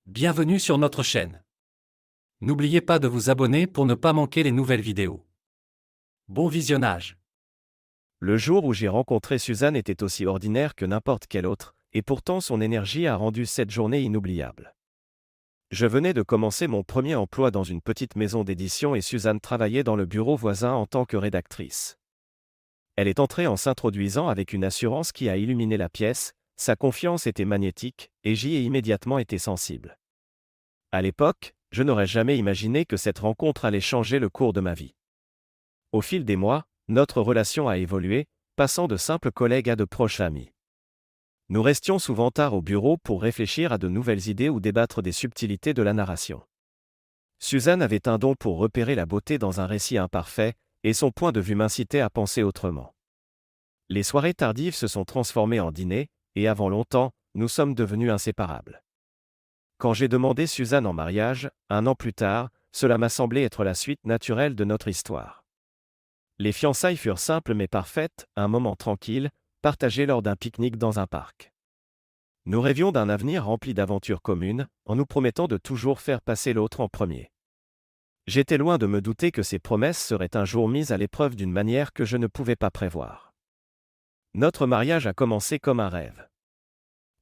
Bienvenue sur notre chaîne. N'oubliez pas de vous abonner pour ne pas manquer les nouvelles vidéos. Bon visionnage. Le jour où j'ai rencontré Suzanne était aussi ordinaire que n'importe quel autre, et pourtant son énergie a rendu cette journée inoubliable. Je venais de commencer mon premier emploi dans une petite maison d'édition et Suzanne travaillait dans le bureau voisin en tant que rédactrice. Elle est entrée en s'introduisant avec une assurance qui a illuminé la pièce, sa confiance était magnétique, et j'y ai immédiatement été sensible. À l'époque, je n'aurais jamais imaginé que cette rencontre allait changer le cours de ma vie. Au fil des mois, notre relation a évolué, passant de simples collègues à de proches amis. Nous restions souvent tard au bureau pour réfléchir à de nouvelles idées ou débattre des subtilités de la narration. Suzanne avait un don pour repérer la beauté dans un récit imparfait, et son point de vue m'incitait à penser autrement. Les soirées tardives se sont transformées en dîners, et avant longtemps, nous sommes devenus inséparables. Quand j'ai demandé Suzanne en mariage, 1 an plus tard, cela m'a semblé être la suite naturelle de notre histoire. Les fiançailles furent simples mais parfaites, un moment tranquille, partagé lors d'un pique-nique dans un parc. Nous rêvions d'un avenir rempli d'aventures communes, en nous promettant de toujours faire passer l'autre en premier. J'étais loin de me douter que ces promesses seraient un jour mises à l'épreuve d'une manière que je ne pouvais pas prévoir. Notre mariage a commencé comme un rêve.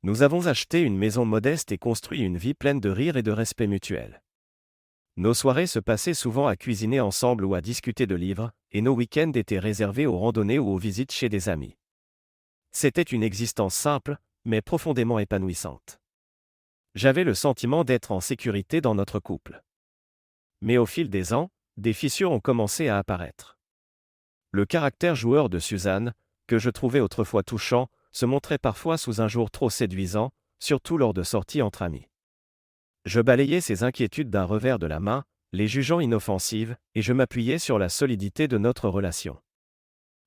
Nous avons acheté une maison modeste et construit une vie pleine de rire et de respect mutuel. Nos soirées se passaient souvent à cuisiner ensemble ou à discuter de livres, et nos week-ends étaient réservés aux randonnées ou aux visites chez des amis. C'était une existence simple, mais profondément épanouissante. J'avais le sentiment d'être en sécurité dans notre couple. Mais au fil des ans, des fissures ont commencé à apparaître. Le caractère joueur de Suzanne, que je trouvais autrefois touchant, se montrait parfois sous un jour trop séduisant, surtout lors de sorties entre amis. Je balayais ces inquiétudes d'un revers de la main, les jugeant inoffensives, et je m'appuyais sur la solidité de notre relation.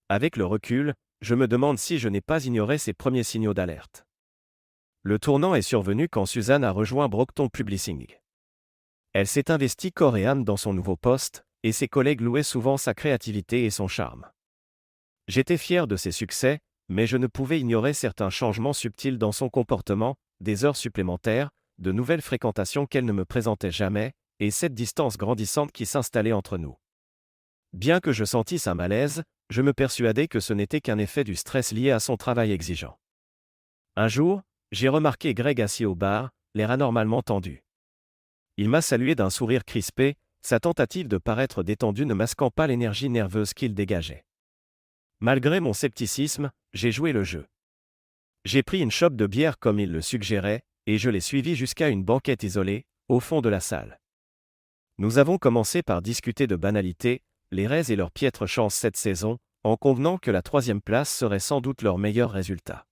Avec le recul, je me demande si je n'ai pas ignoré ces premiers signaux d'alerte. Le tournant est survenu quand Suzanne a rejoint Brockton Publishing. Elle s'est investie corps et âme dans son nouveau poste, et ses collègues louaient souvent sa créativité et son charme. J'étais fier de ses succès, mais je ne pouvais ignorer certains changements subtils dans son comportement, des heures supplémentaires, de nouvelles fréquentations qu'elle ne me présentait jamais, et cette distance grandissante qui s'installait entre nous. Bien que je sentisse un malaise, je me persuadais que ce n'était qu'un effet du stress lié à son travail exigeant. Un jour, j'ai remarqué Greg assis au bar, l'air anormalement tendu. Il m'a salué d'un sourire crispé, sa tentative de paraître détendu ne masquant pas l'énergie nerveuse qu'il dégageait. Malgré mon scepticisme, j'ai joué le jeu. J'ai pris une chope de bière comme il le suggérait, et je l'ai suivi jusqu'à une banquette isolée, au fond de la salle. Nous avons commencé par discuter de banalités, les Rays et leur piètre chance cette saison, en convenant que la 3e place serait sans doute leur meilleur résultat.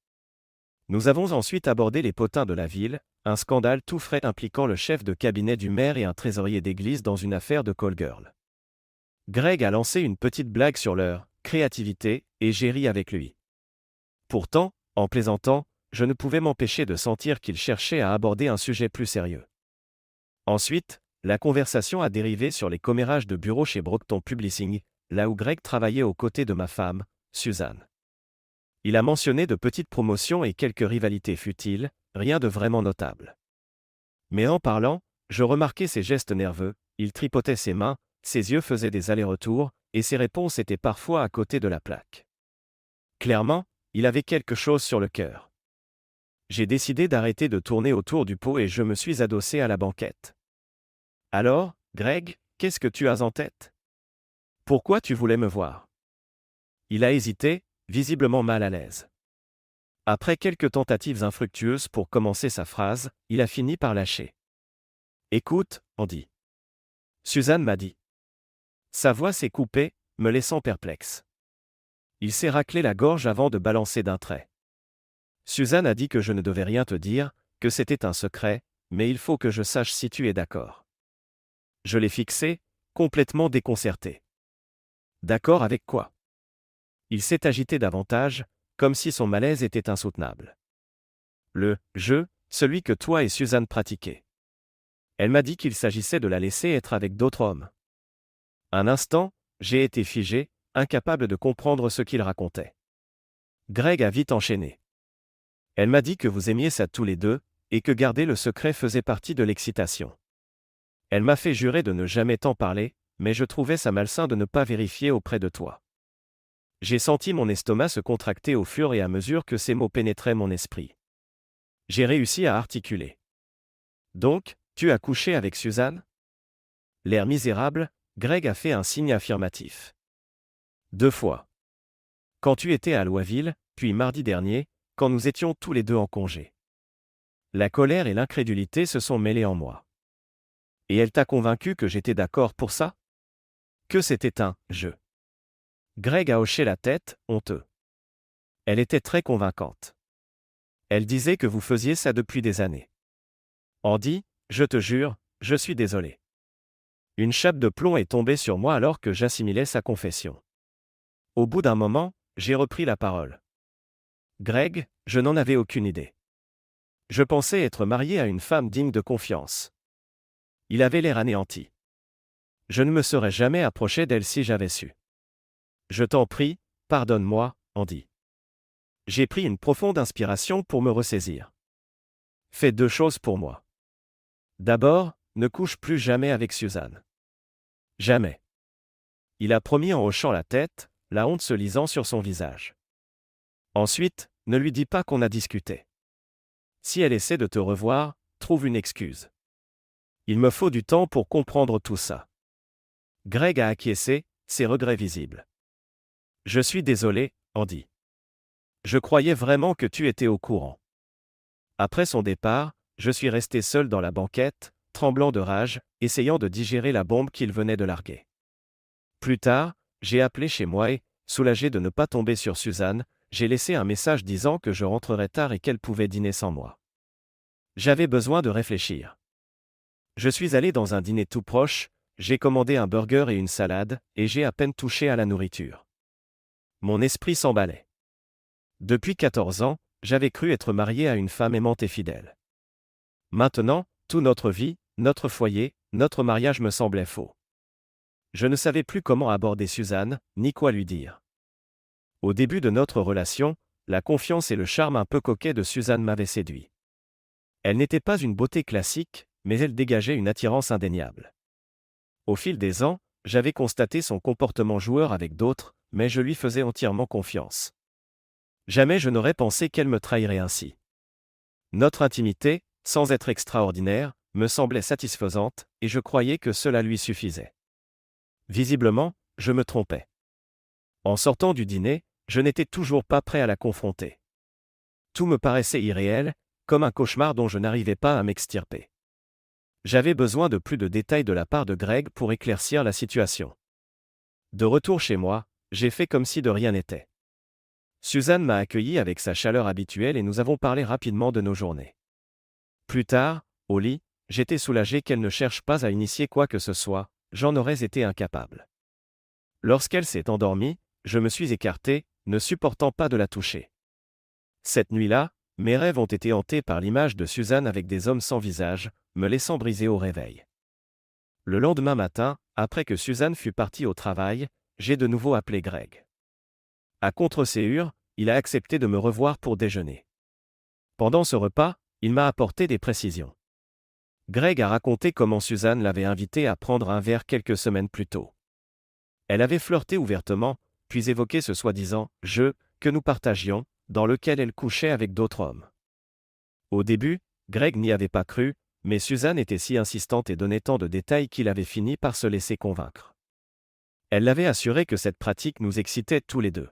Nous avons ensuite abordé les potins de la ville, un scandale tout frais impliquant le chef de cabinet du maire et un trésorier d'église dans une affaire de call girl. Greg a lancé une petite blague sur leur créativité, et j'ai ri avec lui. Pourtant, en plaisantant, je ne pouvais m'empêcher de sentir qu'il cherchait à aborder un sujet plus sérieux. Ensuite, la conversation a dérivé sur les commérages de bureau chez Brockton Publishing, là où Greg travaillait aux côtés de ma femme, Suzanne. Il a mentionné de petites promotions et quelques rivalités futiles, rien de vraiment notable. Mais en parlant, je remarquais ses gestes nerveux, il tripotait ses mains, ses yeux faisaient des allers-retours, et ses réponses étaient parfois à côté de la plaque. Clairement, il avait quelque chose sur le cœur. J'ai décidé d'arrêter de tourner autour du pot et je me suis adossé à la banquette. Alors, Greg, qu'est-ce que tu as en tête? Pourquoi tu voulais me voir? Il a hésité, visiblement mal à l'aise. Après quelques tentatives infructueuses pour commencer sa phrase, il a fini par lâcher. Écoute, Andy. Suzanne m'a dit. Sa voix s'est coupée, me laissant perplexe. Il s'est raclé la gorge avant de balancer d'un trait. Suzanne a dit que je ne devais rien te dire, que c'était un secret, mais il faut que je sache si tu es d'accord. Je l'ai fixé, complètement déconcerté. D'accord avec quoi? Il s'est agité davantage, comme si son malaise était insoutenable. Le jeu, celui que toi et Suzanne pratiquez. Elle m'a dit qu'il s'agissait de la laisser être avec d'autres hommes. Un instant, j'ai été figé, incapable de comprendre ce qu'il racontait. Greg a vite enchaîné. Elle m'a dit que vous aimiez ça tous les deux, et que garder le secret faisait partie de l'excitation. Elle m'a fait jurer de ne jamais t'en parler, mais je trouvais ça malsain de ne pas vérifier auprès de toi. J'ai senti mon estomac se contracter au fur et à mesure que ces mots pénétraient mon esprit. J'ai réussi à articuler. Donc, tu as couché avec Suzanne? L'air misérable, Greg a fait un signe affirmatif. 2 fois. Quand tu étais à Louisville, puis mardi dernier, quand nous étions tous les deux en congé. La colère et l'incrédulité se sont mêlées en moi. Et elle t'a convaincu que j'étais d'accord pour ça? Que c'était un « jeu ». Greg a hoché la tête, honteux. Elle était très convaincante. Elle disait que vous faisiez ça depuis des années. Andy, je te jure, je suis désolé. Une chape de plomb est tombée sur moi alors que j'assimilais sa confession. Au bout d'un moment, j'ai repris la parole. Greg, je n'en avais aucune idée. Je pensais être marié à une femme digne de confiance. Il avait l'air anéanti. Je ne me serais jamais approché d'elle si j'avais su. Je t'en prie, pardonne-moi, Andy. J'ai pris une profonde inspiration pour me ressaisir. Fais 2 choses pour moi. D'abord, ne couche plus jamais avec Suzanne. Jamais. Il a promis en hochant la tête, la honte se lisant sur son visage. Ensuite, ne lui dis pas qu'on a discuté. Si elle essaie de te revoir, trouve une excuse. Il me faut du temps pour comprendre tout ça. Greg a acquiescé, ses regrets visibles. Je suis désolé, Andy. Je croyais vraiment que tu étais au courant. Après son départ, je suis resté seul dans la banquette, tremblant de rage, essayant de digérer la bombe qu'il venait de larguer. Plus tard, j'ai appelé chez moi et, soulagé de ne pas tomber sur Suzanne, j'ai laissé un message disant que je rentrerais tard et qu'elle pouvait dîner sans moi. J'avais besoin de réfléchir. Je suis allé dans un dîner tout proche, j'ai commandé un burger et une salade, et j'ai à peine touché à la nourriture. Mon esprit s'emballait. Depuis 14 ans, j'avais cru être marié à une femme aimante et fidèle. Maintenant, toute notre vie, notre foyer, notre mariage me semblait faux. Je ne savais plus comment aborder Suzanne, ni quoi lui dire. Au début de notre relation, la confiance et le charme un peu coquet de Suzanne m'avaient séduit. Elle n'était pas une beauté classique, mais elle dégageait une attirance indéniable. Au fil des ans, j'avais constaté son comportement joueur avec d'autres, mais je lui faisais entièrement confiance. Jamais je n'aurais pensé qu'elle me trahirait ainsi. Notre intimité, sans être extraordinaire, me semblait satisfaisante, et je croyais que cela lui suffisait. Visiblement, je me trompais. En sortant du dîner, je n'étais toujours pas prêt à la confronter. Tout me paraissait irréel, comme un cauchemar dont je n'arrivais pas à m'extirper. J'avais besoin de plus de détails de la part de Greg pour éclaircir la situation. De retour chez moi, j'ai fait comme si de rien n'était. Suzanne m'a accueilli avec sa chaleur habituelle et nous avons parlé rapidement de nos journées. Plus tard, au lit, j'étais soulagé qu'elle ne cherche pas à initier quoi que ce soit, j'en aurais été incapable. Lorsqu'elle s'est endormie, je me suis écarté, ne supportant pas de la toucher. Cette nuit-là, mes rêves ont été hantés par l'image de Suzanne avec des hommes sans visage, me laissant briser au réveil. Le lendemain matin, après que Suzanne fut partie au travail, j'ai de nouveau appelé Greg. À contre-séhur, il a accepté de me revoir pour déjeuner. Pendant ce repas, il m'a apporté des précisions. Greg a raconté comment Suzanne l'avait invité à prendre un verre quelques semaines plus tôt. Elle avait flirté ouvertement, puis évoqué ce soi-disant « jeu » que nous partagions, dans lequel elle couchait avec d'autres hommes. Au début, Greg n'y avait pas cru, mais Suzanne était si insistante et donnait tant de détails qu'il avait fini par se laisser convaincre. Elle l'avait assuré que cette pratique nous excitait tous les deux.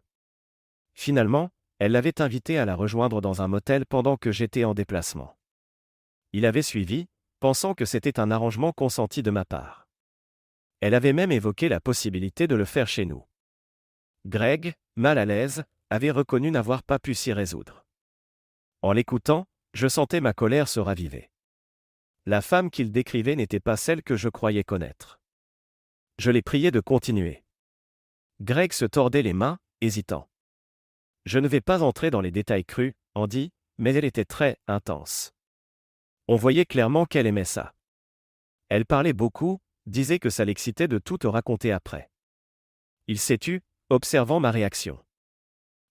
Finalement, elle l'avait invité à la rejoindre dans un motel pendant que j'étais en déplacement. Il avait suivi, pensant que c'était un arrangement consenti de ma part. Elle avait même évoqué la possibilité de le faire chez nous. Greg, mal à l'aise, avait reconnu n'avoir pas pu s'y résoudre. En l'écoutant, je sentais ma colère se raviver. La femme qu'il décrivait n'était pas celle que je croyais connaître. Je l'ai prié de continuer. Greg se tordait les mains, hésitant. Je ne vais pas entrer dans les détails crus, Andy, mais elle était très intense. On voyait clairement qu'elle aimait ça. Elle parlait beaucoup, disait que ça l'excitait de tout te raconter après. Il s'est tu, observant ma réaction.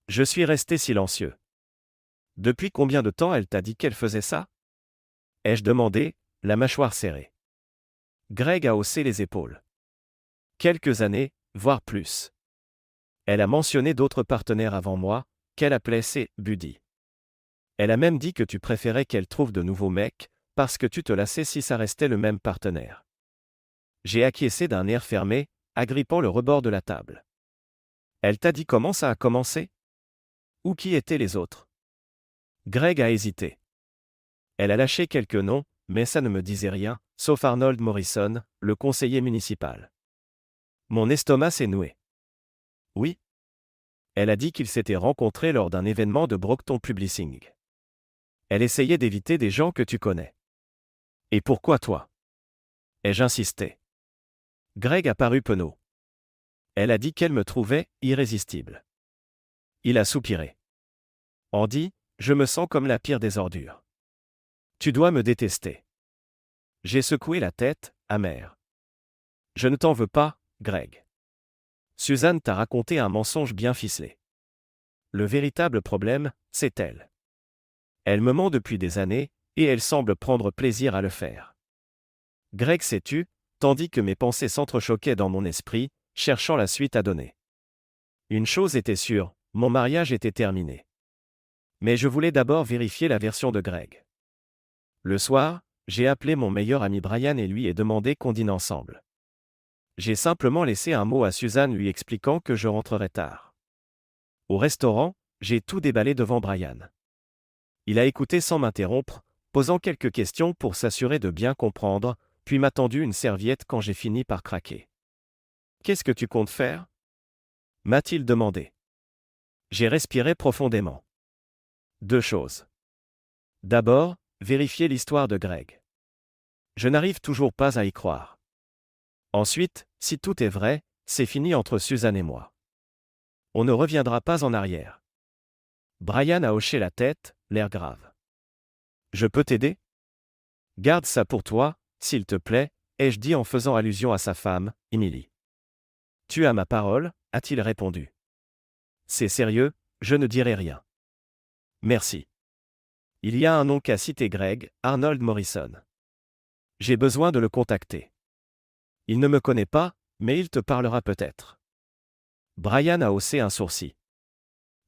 Je suis resté silencieux. Depuis combien de temps elle t'a dit qu'elle faisait ça? ai-je demandé, la mâchoire serrée. Greg a haussé les épaules. Quelques années, voire plus. Elle a mentionné d'autres partenaires avant moi, qu'elle appelait ses buddies. Elle a même dit que tu préférais qu'elle trouve de nouveaux mecs, parce que tu te lassais si ça restait le même partenaire. J'ai acquiescé d'un air fermé, agrippant le rebord de la table. Elle t'a dit comment ça a commencé? Ou qui étaient les autres? Greg a hésité. Elle a lâché quelques noms, mais ça ne me disait rien, sauf Arnold Morrison, le conseiller municipal. Mon estomac s'est noué. Oui. Elle a dit qu'ils s'étaient rencontrés lors d'un événement de Brockton Publishing. Elle essayait d'éviter des gens que tu connais. Et pourquoi toi? Ai-je insisté? Greg a paru penaud. Elle a dit qu'elle me trouvait irrésistible. Il a soupiré. Andy, je me sens comme la pire des ordures. Tu dois me détester. J'ai secoué la tête, amer. Je ne t'en veux pas, Greg. Suzanne t'a raconté un mensonge bien ficelé. Le véritable problème, c'est elle. Elle me ment depuis des années, et elle semble prendre plaisir à le faire. Greg s'est tu, tandis que mes pensées s'entrechoquaient dans mon esprit, cherchant la suite à donner. Une chose était sûre, mon mariage était terminé. Mais je voulais d'abord vérifier la version de Greg. Le soir, j'ai appelé mon meilleur ami Brian et lui ai demandé qu'on dîne ensemble. J'ai simplement laissé un mot à Suzanne lui expliquant que je rentrerais tard. Au restaurant, j'ai tout déballé devant Brian. Il a écouté sans m'interrompre, posant quelques questions pour s'assurer de bien comprendre, puis m'a tendu une serviette quand j'ai fini par craquer. « Qu'est-ce que tu comptes faire ?» m'a-t-il demandé. J'ai respiré profondément. 2 choses. D'abord, vérifier l'histoire de Greg. Je n'arrive toujours pas à y croire. Ensuite, si tout est vrai, c'est fini entre Suzanne et moi. On ne reviendra pas en arrière. Brian a hoché la tête, l'air grave. Je peux t'aider? Garde ça pour toi, s'il te plaît, ai-je dit en faisant allusion à sa femme, Emily. Tu as ma parole, a-t-il répondu. C'est sérieux, je ne dirai rien. Merci. Il y a un nom qu'a cité Greg, Arnold Morrison. J'ai besoin de le contacter. Il ne me connaît pas, mais il te parlera peut-être. Brian a haussé un sourcil.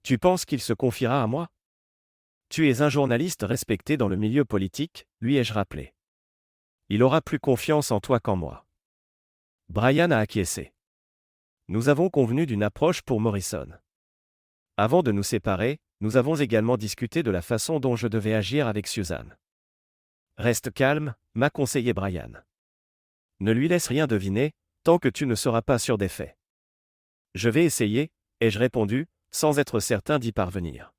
Tu penses qu'il se confiera à moi? Tu es un journaliste respecté dans le milieu politique, lui ai-je rappelé. Il aura plus confiance en toi qu'en moi. Brian a acquiescé. Nous avons convenu d'une approche pour Morrison. Avant de nous séparer, nous avons également discuté de la façon dont je devais agir avec Suzanne. Reste calme, m'a conseillé Brian. Ne lui laisse rien deviner, tant que tu ne seras pas sûr des faits. Je vais essayer, ai-je répondu, sans être certain d'y parvenir.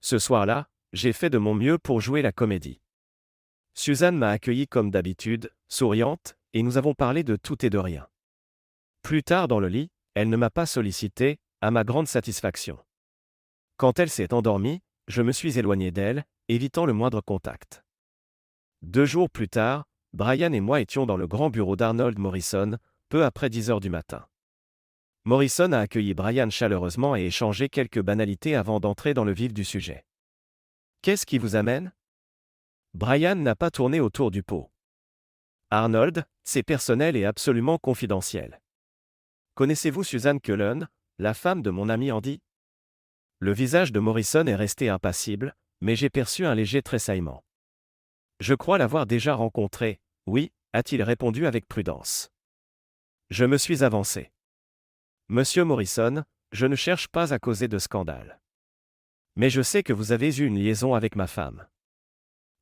Ce soir-là, j'ai fait de mon mieux pour jouer la comédie. Suzanne m'a accueilli comme d'habitude, souriante, et nous avons parlé de tout et de rien. Plus tard dans le lit, elle ne m'a pas sollicité, à ma grande satisfaction. Quand elle s'est endormie, je me suis éloigné d'elle, évitant le moindre contact. 2 jours plus tard, Brian et moi étions dans le grand bureau d'Arnold Morrison, peu après 10 heures du matin. Morrison a accueilli Brian chaleureusement et échangé quelques banalités avant d'entrer dans le vif du sujet. « Qu'est-ce qui vous amène ?» Brian n'a pas tourné autour du pot. « Arnold, c'est personnel et absolument confidentiel. Connaissez-vous Suzanne Cullen, la femme de mon ami Andy ?» Le visage de Morrison est resté impassible, mais j'ai perçu un léger tressaillement. « Je crois l'avoir déjà rencontrée, oui, a-t-il répondu avec prudence. Je me suis avancé. Monsieur Morrison, je ne cherche pas à causer de scandale. Mais je sais que vous avez eu une liaison avec ma femme.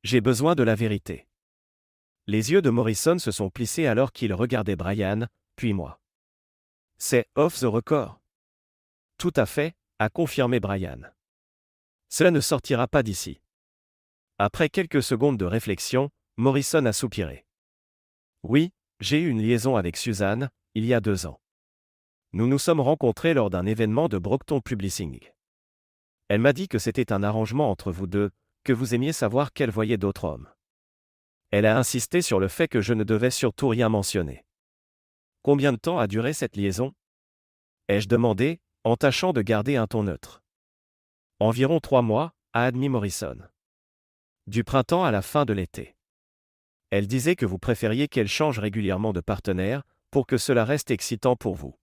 J'ai besoin de la vérité. Les yeux de Morrison se sont plissés alors qu'il regardait Brian, puis moi. C'est off the record. Tout à fait, a confirmé Brian. Cela ne sortira pas d'ici. Après quelques secondes de réflexion, Morrison a soupiré. Oui, j'ai eu une liaison avec Suzanne, il y a 2 ans. Nous nous sommes rencontrés lors d'un événement de Brockton Publishing. Elle m'a dit que c'était un arrangement entre vous deux, que vous aimiez savoir qu'elle voyait d'autres hommes. Elle a insisté sur le fait que je ne devais surtout rien mentionner. Combien de temps a duré cette liaison? Ai-je demandé, en tâchant de garder un ton neutre. Environ 3 mois, a admis Morrison. Du printemps à la fin de l'été. Elle disait que vous préfériez qu'elle change régulièrement de partenaire, pour que cela reste excitant pour vous.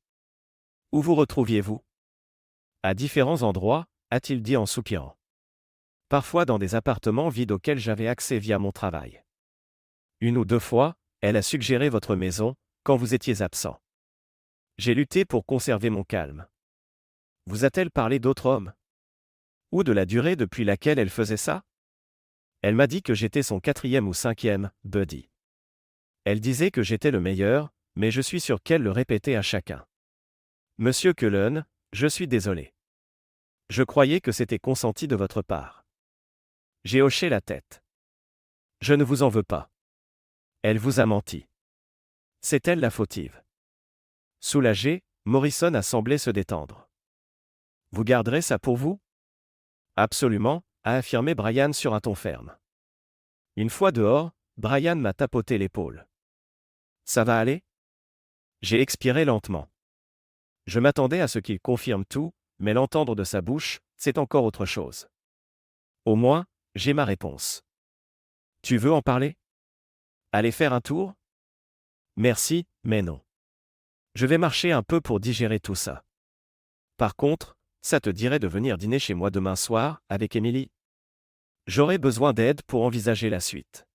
Où vous retrouviez-vous? À différents endroits, a-t-il dit en soupirant. Parfois dans des appartements vides auxquels j'avais accès via mon travail. Une ou deux fois, elle a suggéré votre maison, quand vous étiez absent. J'ai lutté pour conserver mon calme. Vous a-t-elle parlé d'autres hommes? Ou de la durée depuis laquelle elle faisait ça? Elle m'a dit que j'étais son 4e ou 5e, buddy. Elle disait que j'étais le meilleur, mais je suis sûr qu'elle le répétait à chacun. Monsieur Cullen, je suis désolé. Je croyais que c'était consenti de votre part. J'ai hoché la tête. Je ne vous en veux pas. Elle vous a menti. C'est elle la fautive. Soulagé, Morrison a semblé se détendre. Vous garderez ça pour vous? Absolument, a affirmé Brian sur un ton ferme. Une fois dehors, Brian m'a tapoté l'épaule. Ça va aller? J'ai expiré lentement. Je m'attendais à ce qu'il confirme tout, mais l'entendre de sa bouche, c'est encore autre chose. Au moins, j'ai ma réponse. Tu veux en parler? Aller faire un tour? Merci, mais non. Je vais marcher un peu pour digérer tout ça. Par contre, ça te dirait de venir dîner chez moi demain soir, avec Emily? J'aurai besoin d'aide pour envisager la suite.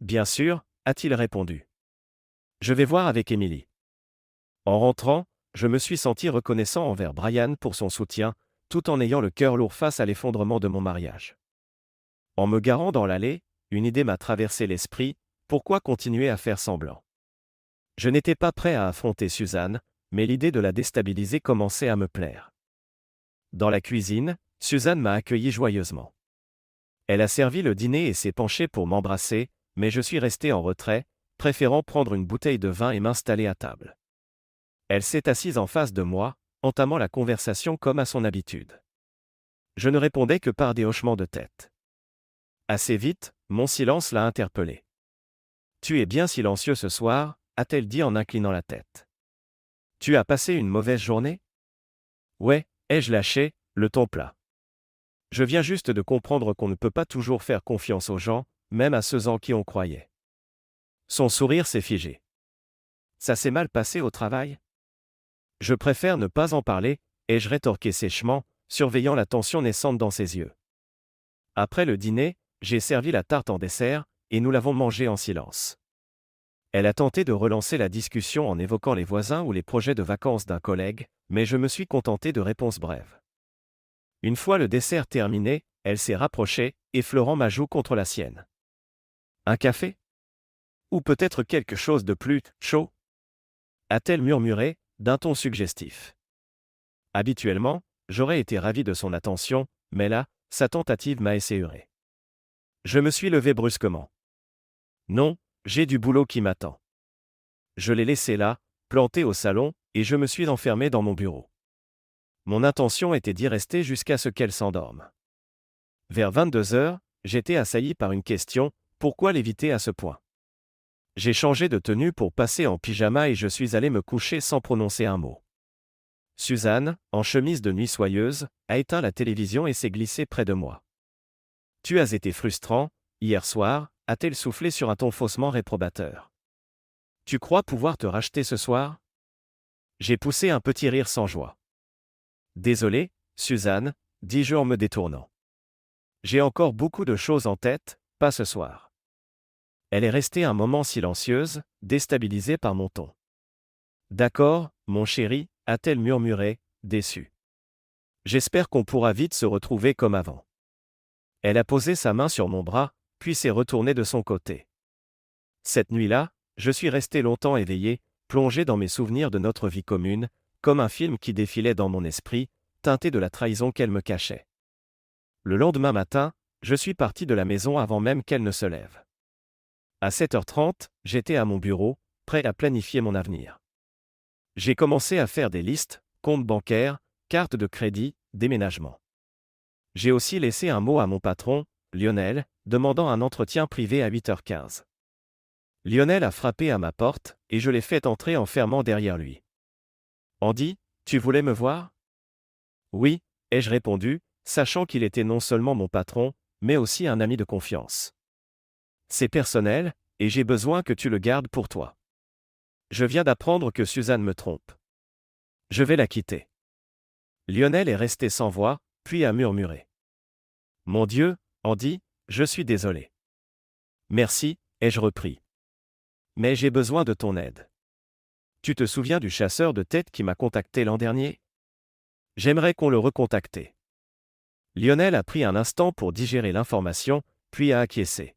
Bien sûr, a-t-il répondu. Je vais voir avec Emily. En rentrant, je me suis senti reconnaissant envers Brian pour son soutien, tout en ayant le cœur lourd face à l'effondrement de mon mariage. En me garant dans l'allée, une idée m'a traversé l'esprit, pourquoi continuer à faire semblant? Je n'étais pas prêt à affronter Suzanne, mais l'idée de la déstabiliser commençait à me plaire. Dans la cuisine, Suzanne m'a accueilli joyeusement. Elle a servi le dîner et s'est penchée pour m'embrasser, mais je suis resté en retrait, préférant prendre une bouteille de vin et m'installer à table. Elle s'est assise en face de moi, entamant la conversation comme à son habitude. Je ne répondais que par des hochements de tête. Assez vite, mon silence l'a interpellée. « Tu es bien silencieux ce soir », a-t-elle dit en inclinant la tête. « Tu as passé une mauvaise journée ?» Ouais, ai-je lâché, le ton plat. Je viens juste de comprendre qu'on ne peut pas toujours faire confiance aux gens, même à ceux en qui on croyait. Son sourire s'est figé. Ça s'est mal passé au travail? Je préfère ne pas en parler, ai-je rétorqué sèchement, surveillant la tension naissante dans ses yeux. Après le dîner, j'ai servi la tarte en dessert, et nous l'avons mangée en silence. Elle a tenté de relancer la discussion en évoquant les voisins ou les projets de vacances d'un collègue, mais je me suis contenté de réponses brèves. Une fois le dessert terminé, elle s'est rapprochée, effleurant ma joue contre la sienne. Un café? Ou peut-être quelque chose de plus chaud? A-t-elle murmuré, d'un ton suggestif. Habituellement, j'aurais été ravi de son attention, mais là, sa tentative m'a esséuré. Je me suis levé brusquement. Non, j'ai du boulot qui m'attend. Je l'ai laissé là, planté au salon, et je me suis enfermé dans mon bureau. Mon intention était d'y rester jusqu'à ce qu'elle s'endorme. Vers 22 heures, j'étais assailli par une question, pourquoi l'éviter à ce point? J'ai changé de tenue pour passer en pyjama et je suis allé me coucher sans prononcer un mot. Suzanne, en chemise de nuit soyeuse, a éteint la télévision et s'est glissée près de moi. Tu as été frustrant, hier soir, a-t-elle soufflé sur un ton faussement réprobateur. Tu crois pouvoir te racheter ce soir? J'ai poussé un petit rire sans joie. Désolé, Suzanne, dis-je en me détournant. J'ai encore beaucoup de choses en tête, pas ce soir. Elle est restée un moment silencieuse, déstabilisée par mon ton. D'accord, mon chéri, a-t-elle murmuré, déçue. J'espère qu'on pourra vite se retrouver comme avant. Elle a posé sa main sur mon bras, puis s'est retournée de son côté. Cette nuit-là, je suis resté longtemps éveillé, plongé dans mes souvenirs de notre vie commune, comme un film qui défilait dans mon esprit, teinté de la trahison qu'elle me cachait. Le lendemain matin, je suis parti de la maison avant même qu'elle ne se lève. À 7h30, j'étais à mon bureau, prêt à planifier mon avenir. J'ai commencé à faire des listes, comptes bancaires, cartes de crédit, déménagement. J'ai aussi laissé un mot à mon patron, Lionel, demandant un entretien privé à 8h15. Lionel a frappé à ma porte, et je l'ai fait entrer en fermant derrière lui. Andy, tu voulais me voir? Oui, ai-je répondu, sachant qu'il était non seulement mon patron, mais aussi un ami de confiance. C'est personnel, et j'ai besoin que tu le gardes pour toi. Je viens d'apprendre que Suzanne me trompe. Je vais la quitter. Lionel est resté sans voix, puis a murmuré. Mon Dieu, Andy, je suis désolé. Merci, ai-je repris. Mais j'ai besoin de ton aide. Tu te souviens du chasseur de tête qui m'a contacté l'an dernier? J'aimerais qu'on le recontacte. Lionel a pris un instant pour digérer l'information, puis a acquiescé.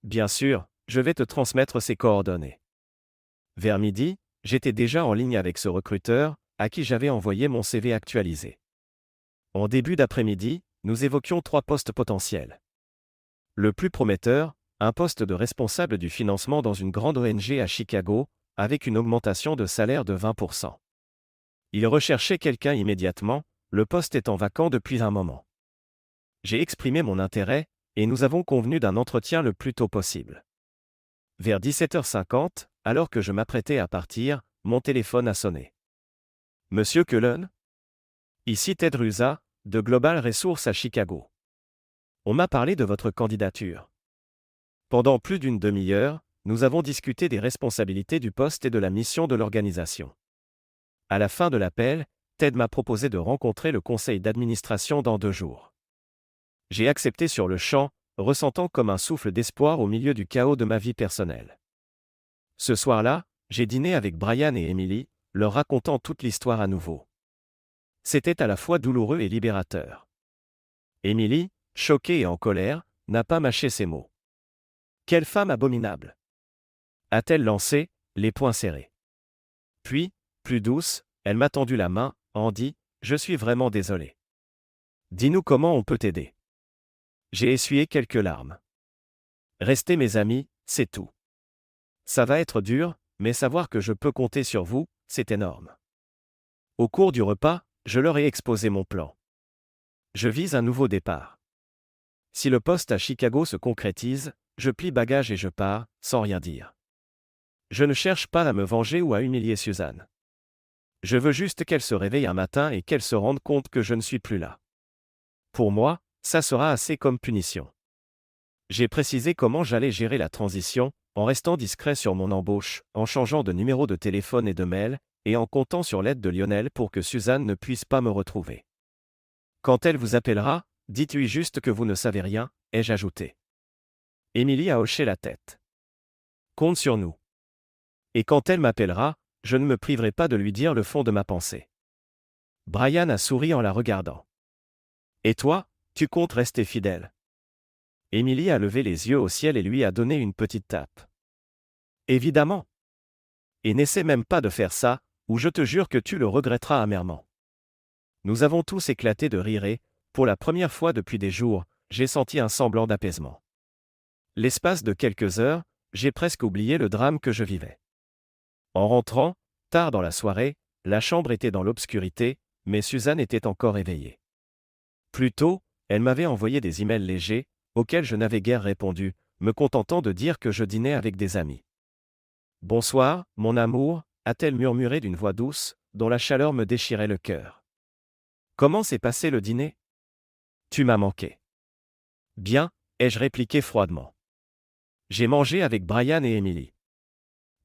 Bien sûr, je vais te transmettre ses coordonnées. Vers midi, j'étais déjà en ligne avec ce recruteur, à qui j'avais envoyé mon CV actualisé. En début d'après-midi, nous évoquions 3 postes potentiels. Le plus prometteur, un poste de responsable du financement dans une grande ONG à Chicago, avec une augmentation de salaire de 20%. Il recherchait quelqu'un immédiatement, le poste étant vacant depuis un moment. J'ai exprimé mon intérêt, et nous avons convenu d'un entretien le plus tôt possible. Vers 17h50, alors que je m'apprêtais à partir, mon téléphone a sonné. Monsieur Cullen? Ici Ted Ruza, de Global Resources à Chicago. On m'a parlé de votre candidature. Pendant plus d'une demi-heure, nous avons discuté des responsabilités du poste et de la mission de l'organisation. À la fin de l'appel, Ted m'a proposé de rencontrer le conseil d'administration dans 2 jours. J'ai accepté sur le champ, ressentant comme un souffle d'espoir au milieu du chaos de ma vie personnelle. Ce soir-là, j'ai dîné avec Brian et Emily, leur racontant toute l'histoire à nouveau. C'était à la fois douloureux et libérateur. Emily, choquée et en colère, n'a pas mâché ses mots. Quelle femme abominable! A-t-elle lancé, les poings serrés. Puis, plus douce, elle m'a tendu la main, Andy, je suis vraiment désolé. Dis-nous comment on peut t'aider. J'ai essuyé quelques larmes. Restez mes amis, c'est tout. Ça va être dur, mais savoir que je peux compter sur vous, c'est énorme. Au cours du repas, je leur ai exposé mon plan. Je vise un nouveau départ. Si le poste à Chicago se concrétise, je plie bagages et je pars, sans rien dire. Je ne cherche pas à me venger ou à humilier Suzanne. Je veux juste qu'elle se réveille un matin et qu'elle se rende compte que je ne suis plus là. Pour moi, ça sera assez comme punition. J'ai précisé comment j'allais gérer la transition, en restant discret sur mon embauche, en changeant de numéro de téléphone et de mail, et en comptant sur l'aide de Lionel pour que Suzanne ne puisse pas me retrouver. Quand elle vous appellera, dites-lui juste que vous ne savez rien, ai-je ajouté. Emily a hoché la tête. Compte sur nous. Et quand elle m'appellera, je ne me priverai pas de lui dire le fond de ma pensée. Brian a souri en la regardant. Et toi, tu comptes rester fidèle? Emily a levé les yeux au ciel et lui a donné une petite tape. Évidemment. Et n'essaie même pas de faire ça, ou je te jure que tu le regretteras amèrement. Nous avons tous éclaté de rire et, pour la première fois depuis des jours, j'ai senti un semblant d'apaisement. L'espace de quelques heures, j'ai presque oublié le drame que je vivais. En rentrant, tard dans la soirée, la chambre était dans l'obscurité, mais Suzanne était encore éveillée. Plus tôt, elle m'avait envoyé des emails légers, auxquels je n'avais guère répondu, me contentant de dire que je dînais avec des amis. Bonsoir, mon amour, a-t-elle murmuré d'une voix douce, dont la chaleur me déchirait le cœur. Comment s'est passé le dîner? Tu m'as manqué. Bien, ai-je répliqué froidement. J'ai mangé avec Brian et Emily.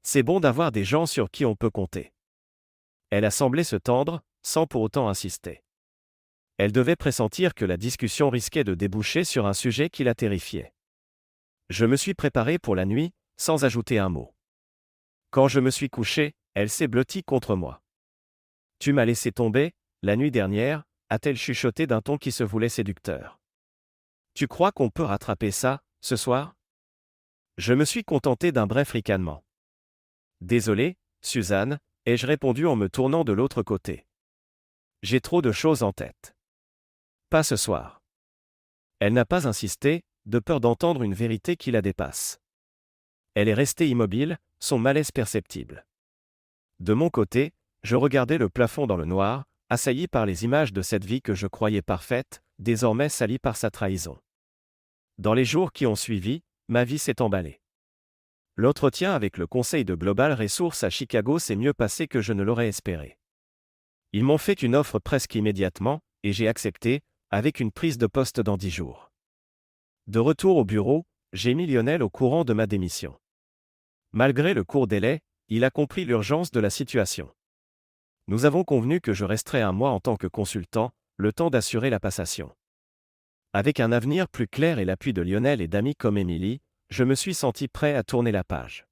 C'est bon d'avoir des gens sur qui on peut compter. Elle a semblé se tendre, sans pour autant insister. Elle devait pressentir que la discussion risquait de déboucher sur un sujet qui la terrifiait. Je me suis préparé pour la nuit, sans ajouter un mot. Quand je me suis couché, elle s'est blottie contre moi. Tu m'as laissé tomber, la nuit dernière, a-t-elle chuchoté d'un ton qui se voulait séducteur. Tu crois qu'on peut rattraper ça, ce soir? Je me suis contenté d'un bref ricanement. Désolé, Suzanne, ai-je répondu en me tournant de l'autre côté. J'ai trop de choses en tête. Pas ce soir. Elle n'a pas insisté, de peur d'entendre une vérité qui la dépasse. Elle est restée immobile, son malaise perceptible. De mon côté, je regardais le plafond dans le noir, assailli par les images de cette vie que je croyais parfaite, désormais salie par sa trahison. Dans les jours qui ont suivi, ma vie s'est emballée. L'entretien avec le conseil de Global Resources à Chicago s'est mieux passé que je ne l'aurais espéré. Ils m'ont fait une offre presque immédiatement, et j'ai accepté, avec une prise de poste dans 10 jours. De retour au bureau, j'ai mis Lionel au courant de ma démission. Malgré le court délai, il a compris l'urgence de la situation. Nous avons convenu que je resterai un mois en tant que consultant, le temps d'assurer la passation. Avec un avenir plus clair et l'appui de Lionel et d'amis comme Émilie, je me suis senti prêt à tourner la page.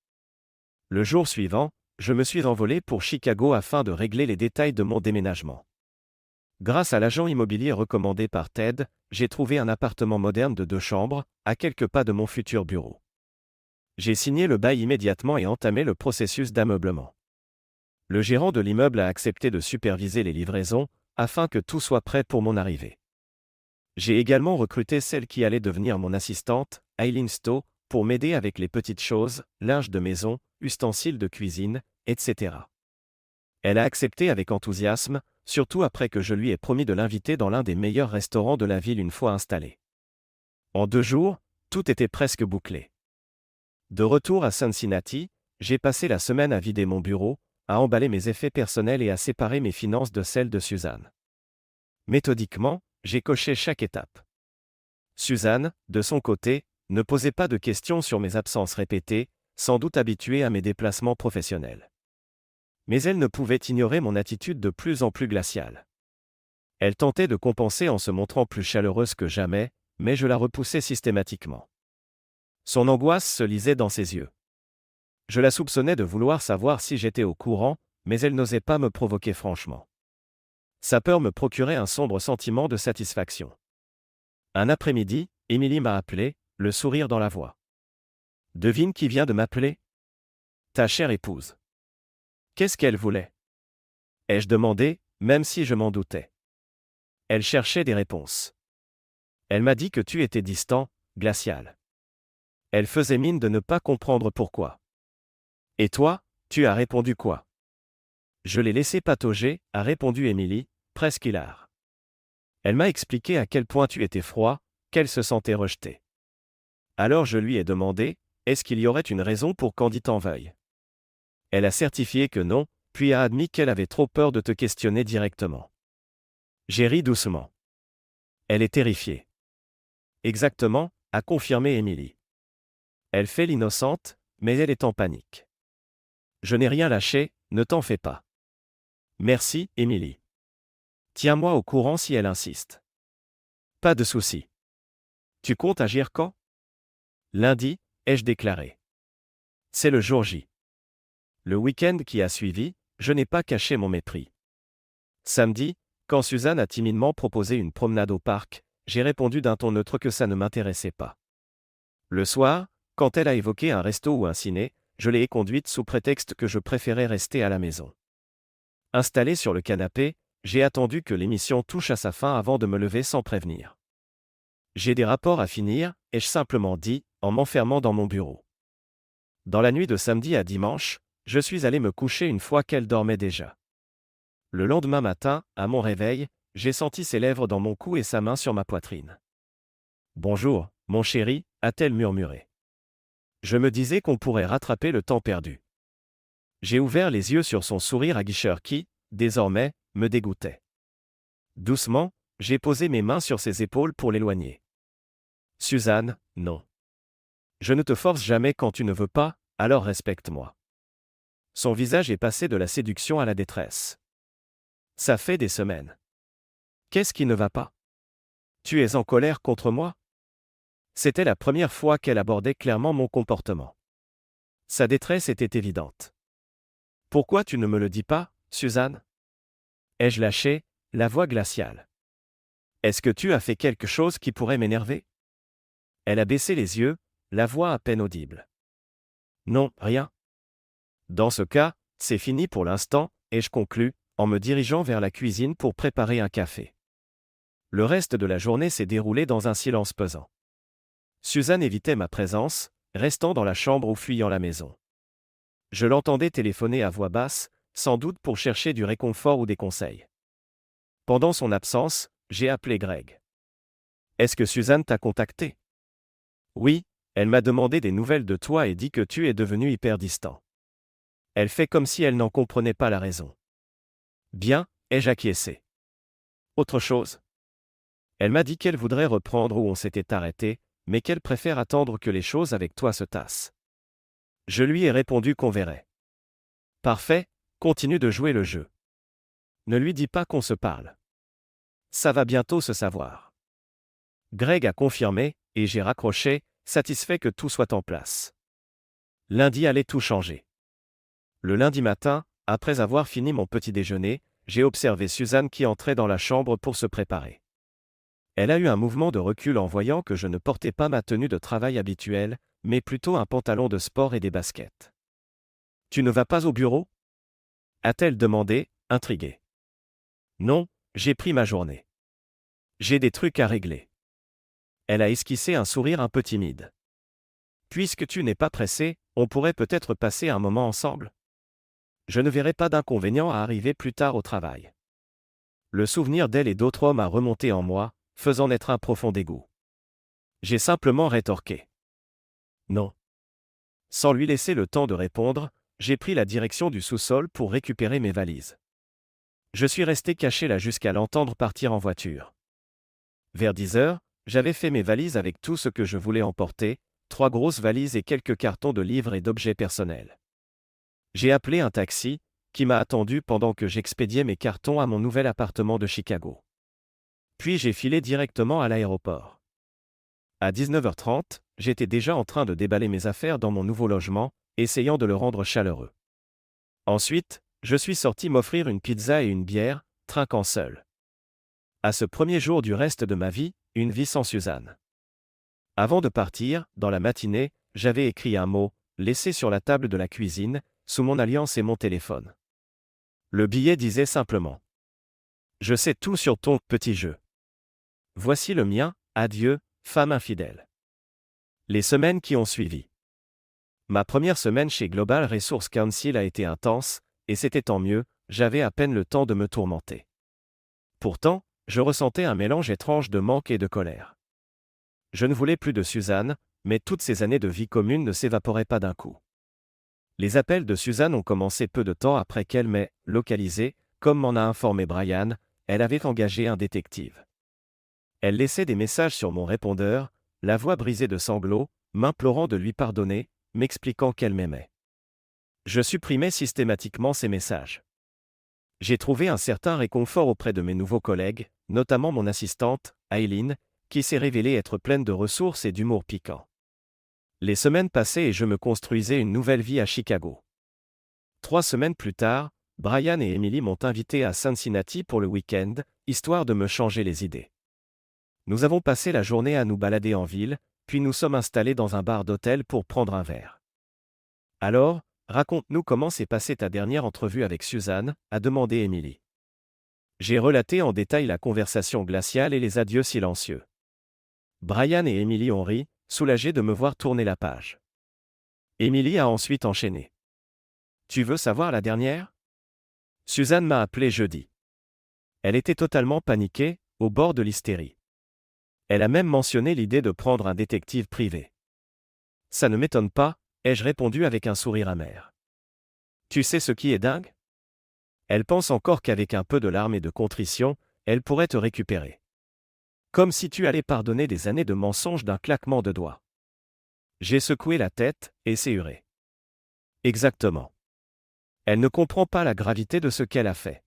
Le jour suivant, je me suis envolé pour Chicago afin de régler les détails de mon déménagement. Grâce à l'agent immobilier recommandé par Ted, j'ai trouvé un appartement moderne de 2 chambres, à quelques pas de mon futur bureau. J'ai signé le bail immédiatement et entamé le processus d'ameublement. Le gérant de l'immeuble a accepté de superviser les livraisons, afin que tout soit prêt pour mon arrivée. J'ai également recruté celle qui allait devenir mon assistante, Aileen Stowe, pour m'aider avec les petites choses, linge de maison, ustensiles de cuisine, etc. Elle a accepté avec enthousiasme, surtout après que je lui ai promis de l'inviter dans l'un des meilleurs restaurants de la ville une fois installé. En 2 jours, tout était presque bouclé. De retour à Cincinnati, j'ai passé la semaine à vider mon bureau, à emballer mes effets personnels et à séparer mes finances de celles de Suzanne. Méthodiquement, j'ai coché chaque étape. Suzanne, de son côté, ne posait pas de questions sur mes absences répétées, sans doute habituée à mes déplacements professionnels. Mais elle ne pouvait ignorer mon attitude de plus en plus glaciale. Elle tentait de compenser en se montrant plus chaleureuse que jamais, mais je la repoussais systématiquement. Son angoisse se lisait dans ses yeux. Je la soupçonnais de vouloir savoir si j'étais au courant, mais elle n'osait pas me provoquer franchement. Sa peur me procurait un sombre sentiment de satisfaction. Un après-midi, Émilie m'a appelé, le sourire dans la voix. « Devine qui vient de m'appeler ? Ta chère épouse. » Qu'est-ce qu'elle voulait ? Ai-je demandé, même si je m'en doutais. Elle cherchait des réponses. Elle m'a dit que tu étais distant, glacial. Elle faisait mine de ne pas comprendre pourquoi. Et toi, tu as répondu quoi ? Je l'ai laissé patauger, a répondu Émilie, presque hilare. Elle m'a expliqué à quel point tu étais froid, qu'elle se sentait rejetée. Alors je lui ai demandé, est-ce qu'il y aurait une raison pour qu'Andy t'en veuille ? Elle a certifié que non, puis a admis qu'elle avait trop peur de te questionner directement. J'ai ri doucement. Elle est terrifiée. Exactement, a confirmé Émilie. Elle fait l'innocente, mais elle est en panique. Je n'ai rien lâché, ne t'en fais pas. Merci, Émilie. Tiens-moi au courant si elle insiste. Pas de souci. Tu comptes agir quand ? Lundi, ai-je déclaré. C'est le jour J. Le week-end qui a suivi, je n'ai pas caché mon mépris. Samedi, quand Suzanne a timidement proposé une promenade au parc, j'ai répondu d'un ton neutre que ça ne m'intéressait pas. Le soir, quand elle a évoqué un resto ou un ciné, je l'ai conduite sous prétexte que je préférais rester à la maison. Installé sur le canapé, j'ai attendu que l'émission touche à sa fin avant de me lever sans prévenir. J'ai des rapports à finir, ai-je simplement dit, en m'enfermant dans mon bureau. Dans la nuit de samedi à dimanche, je suis allé me coucher une fois qu'elle dormait déjà. Le lendemain matin, à mon réveil, j'ai senti ses lèvres dans mon cou et sa main sur ma poitrine. « Bonjour, mon chéri », a-t-elle murmuré. Je me disais qu'on pourrait rattraper le temps perdu. J'ai ouvert les yeux sur son sourire aguicheur qui, désormais, me dégoûtait. Doucement, j'ai posé mes mains sur ses épaules pour l'éloigner. « Suzanne, non. Je ne te force jamais quand tu ne veux pas, alors respecte-moi. » Son visage est passé de la séduction à la détresse. Ça fait des semaines. Qu'est-ce qui ne va pas ? Tu es en colère contre moi ? C'était la première fois qu'elle abordait clairement mon comportement. Sa détresse était évidente. Pourquoi tu ne me le dis pas, Suzanne ? Ai-je lâché, la voix glaciale. Est-ce que tu as fait quelque chose qui pourrait m'énerver ? Elle a baissé les yeux, la voix à peine audible. Non, rien. Dans ce cas, c'est fini pour l'instant, ai-je conclu, en me dirigeant vers la cuisine pour préparer un café. Le reste de la journée s'est déroulé dans un silence pesant. Suzanne évitait ma présence, restant dans la chambre ou fuyant la maison. Je l'entendais téléphoner à voix basse, sans doute pour chercher du réconfort ou des conseils. Pendant son absence, j'ai appelé Greg. « Est-ce que Suzanne t'a contacté ? » Oui, elle m'a demandé des nouvelles de toi et dit que tu es devenu hyper distant. Elle fait comme si elle n'en comprenait pas la raison. Bien, ai-je acquiescé. Autre chose ? Elle m'a dit qu'elle voudrait reprendre où on s'était arrêté, mais qu'elle préfère attendre que les choses avec toi se tassent. Je lui ai répondu qu'on verrait. Parfait, continue de jouer le jeu. Ne lui dis pas qu'on se parle. Ça va bientôt se savoir. Greg a confirmé, et j'ai raccroché, satisfait que tout soit en place. Lundi allait tout changer. Le lundi matin, après avoir fini mon petit déjeuner, j'ai observé Suzanne qui entrait dans la chambre pour se préparer. Elle a eu un mouvement de recul en voyant que je ne portais pas ma tenue de travail habituelle, mais plutôt un pantalon de sport et des baskets. « Tu ne vas pas au bureau ?» a-t-elle demandé, intriguée. « Non, j'ai pris ma journée. J'ai des trucs à régler. » Elle a esquissé un sourire un peu timide. « Puisque tu n'es pas pressé, on pourrait peut-être passer un moment ensemble ? Je ne verrai pas d'inconvénient à arriver plus tard au travail. » Le souvenir d'elle et d'autres hommes a remonté en moi, faisant naître un profond dégoût. J'ai simplement rétorqué. Non. Sans lui laisser le temps de répondre, j'ai pris la direction du sous-sol pour récupérer mes valises. Je suis resté caché là jusqu'à l'entendre partir en voiture. Vers 10 heures, j'avais fait mes valises avec tout ce que je voulais emporter, 3 grosses valises et quelques cartons de livres et d'objets personnels. J'ai appelé un taxi, qui m'a attendu pendant que j'expédiais mes cartons à mon nouvel appartement de Chicago. Puis j'ai filé directement à l'aéroport. À 19h30, j'étais déjà en train de déballer mes affaires dans mon nouveau logement, essayant de le rendre chaleureux. Ensuite, je suis sorti m'offrir une pizza et une bière, trinquant seul. À ce premier jour du reste de ma vie, une vie sans Suzanne. Avant de partir, dans la matinée, j'avais écrit un mot, laissé sur la table de la cuisine, sous mon alliance et mon téléphone. Le billet disait simplement: « Je sais tout sur ton petit jeu. Voici le mien, adieu, femme infidèle. » Les semaines qui ont suivi. Ma première semaine chez Global Resource Council a été intense, et c'était tant mieux, j'avais à peine le temps de me tourmenter. Pourtant, je ressentais un mélange étrange de manque et de colère. Je ne voulais plus de Suzanne, mais toutes ces années de vie commune ne s'évaporaient pas d'un coup. Les appels de Suzanne ont commencé peu de temps après qu'elle m'ait localisé, comme m'en a informé Brian, elle avait engagé un détective. Elle laissait des messages sur mon répondeur, la voix brisée de sanglots, m'implorant de lui pardonner, m'expliquant qu'elle m'aimait. Je supprimais systématiquement ces messages. J'ai trouvé un certain réconfort auprès de mes nouveaux collègues, notamment mon assistante, Aileen, qui s'est révélée être pleine de ressources et d'humour piquant. Les semaines passaient et je me construisais une nouvelle vie à Chicago. 3 semaines plus tard, Brian et Emily m'ont invité à Cincinnati pour le week-end, histoire de me changer les idées. Nous avons passé la journée à nous balader en ville, puis nous sommes installés dans un bar d'hôtel pour prendre un verre. Alors, raconte-nous comment s'est passée ta dernière entrevue avec Suzanne, a demandé Emily. J'ai relaté en détail la conversation glaciale et les adieux silencieux. Brian et Emily ont ri, soulagés de me voir tourner la page. Emily a ensuite enchaîné. Tu veux savoir la dernière ? Suzanne m'a appelé jeudi. Elle était totalement paniquée, au bord de l'hystérie. Elle a même mentionné l'idée de prendre un détective privé. Ça ne m'étonne pas, ai-je répondu avec un sourire amer. Tu sais ce qui est dingue ? Elle pense encore qu'avec un peu de larmes et de contrition, elle pourrait te récupérer. Comme si tu allais pardonner des années de mensonges d'un claquement de doigts. J'ai secoué la tête, et c'est huré. Exactement. Elle ne comprend pas la gravité de ce qu'elle a fait.